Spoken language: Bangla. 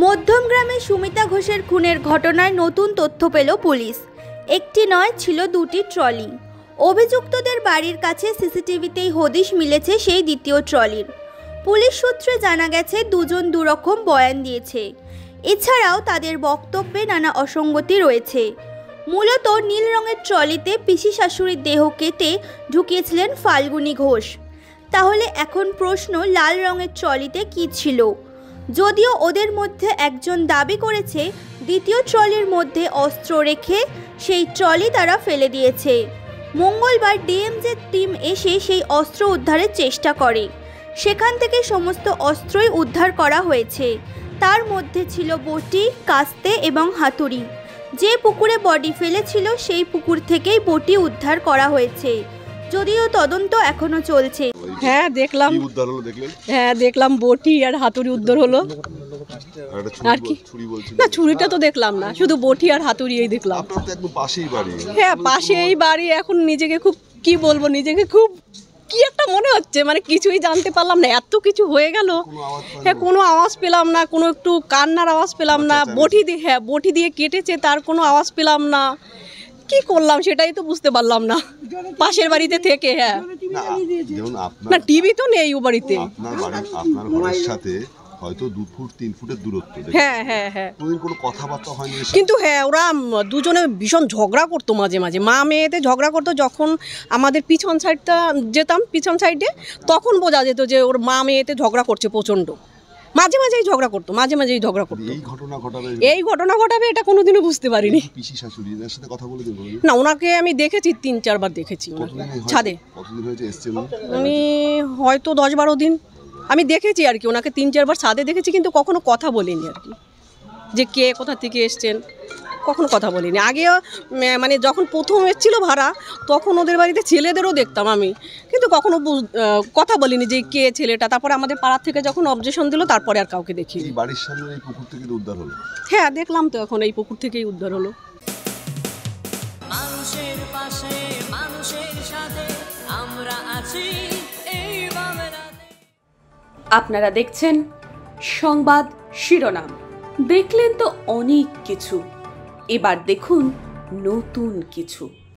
মধ্যমগ্রামে সুমিতা ঘোষের খুনের ঘটনায় নতুন তথ্য পেল পুলিশ। একটি নয়, ছিল দুটি ট্রলি। অভিযুক্তদের বাড়ির কাছে সিসিটিভিতেই হদিশ মিলেছে সেই দ্বিতীয় ট্রলির। পুলিশ সূত্রে জানা গেছে দুজন দুরকম বয়ান দিয়েছে। এছাড়াও তাদের বক্তব্যে নানা অসঙ্গতি রয়েছে। মূলত নীল রঙের ট্রলিতে পিসি শাশুড়ির দেহ কেটে ঢুকিয়েছিলেন ফাল্গুনী ঘোষ। তাহলে এখন প্রশ্ন, লাল রঙের ট্রলিতে কী ছিল? যদিও ওদের মধ্যে একজন দাবি করেছে দ্বিতীয় ট্রলির মধ্যে অস্ত্র রেখে সেই ট্রলি তারা ফেলে দিয়েছে। মঙ্গলবার ডিএমজের টিম এসে সেই অস্ত্র উদ্ধারের চেষ্টা করে। সেখান থেকে সমস্ত অস্ত্রই উদ্ধার করা হয়েছে। তার মধ্যে ছিল বটি, কাস্তে এবং হাতুড়ি। যে পুকুরে বডি ফেলেছিল সেই পুকুর থেকেই বটি উদ্ধার করা হয়েছে। যদিও তদন্ত এখনো চলছে। হ্যাঁ দেখলাম, হ্যাঁ দেখলাম বটি আর হাতুড়ি উদ্ধার হলো। আর কি না, ছুরিটা তো দেখলাম না, শুধু বটি আর হাতুড়ি এই দেখলাম। হ্যাঁ পাশেই বাড়ি। এখন নিজেকে খুব কি বলবো, নিজেকে খুব কি একটা মনে হচ্ছে, মানে কিছুই জানতে পারলাম না, এত কিছু হয়ে গেল। হ্যাঁ কোনো আওয়াজ পেলাম না, কোনো একটু কান্নার আওয়াজ পেলাম না। বটি দিয়ে, হ্যাঁ বটি দিয়ে কেটেছে, তার কোনো আওয়াজ পেলাম না। কি করলাম সেটাই তো বুঝতে পারলাম না পাশের বাড়িতে থেকে। হ্যাঁ না, টিভি তো নেই ও বাড়িতে। আপনার ঘরের সাথে হয়তো 2 ফুট 3 ফুটের দূরত্ব। হ্যাঁ হ্যাঁ হ্যাঁ, কোনো কথাবার্তা হয়নি কিন্তু হ্যাঁ ওরা দুজনে ভীষণ ঝগড়া করতো মাঝে মাঝে, মা মেয়েতে ঝগড়া করতো। যখন আমাদের পিছন সাইডটা যেতাম, পিছন সাইডে, তখন বোঝা যেত যে ওর মা মেয়েতে ঝগড়া করছে প্রচণ্ড। মাঝে মাঝেই ঝগড়া করতো, মাঝে মাঝেই ঝগড়া করতো। এই ঘটনা ঘটাবে এটা কোনোদিনও বুঝতে পারিনি। পিসি শাশুড়ির সাথে কথা বলে দিন না, ওনাকে আমি দেখেছি 3-4 বার দেখেছি ছাদে। আমি হয়তো 10-12 দিন আমি দেখেছি আর কি, ওনাকে 3-4 বার ছাদে দেখেছি, কিন্তু কখনো কথা বলিনি আর কি, যে কে কোথা থেকে এসছেন, কখনো কথা বলিনি। আগেও মানে যখন প্রথম এসেছিল ভাড়া, তখন ওদের বাড়িতে ছেলেদেরও দেখতাম আমি, কিন্তু কখনো কথা বলিনি যে কে ছেলেটা। তারপরে আমাদের পাড়ার থেকে যখন অবজেকশন দিল, তারপরে আর কাউকে দেখি। বাড়ির সামনে এই পুকুর থেকে উদ্ধার হলো। হ্যাঁ দেখলাম তো, এখন এই পুকুর থেকেই উদ্ধার হলো। মানুষের পাশে, মানুষের সাথে আমরা আছি এই বাংলাতে। আপনারা দেখছেন সংবাদ শিরোনাম। দেখলেন তো অনেক কিছু, এবার দেখুন নতুন কিছু।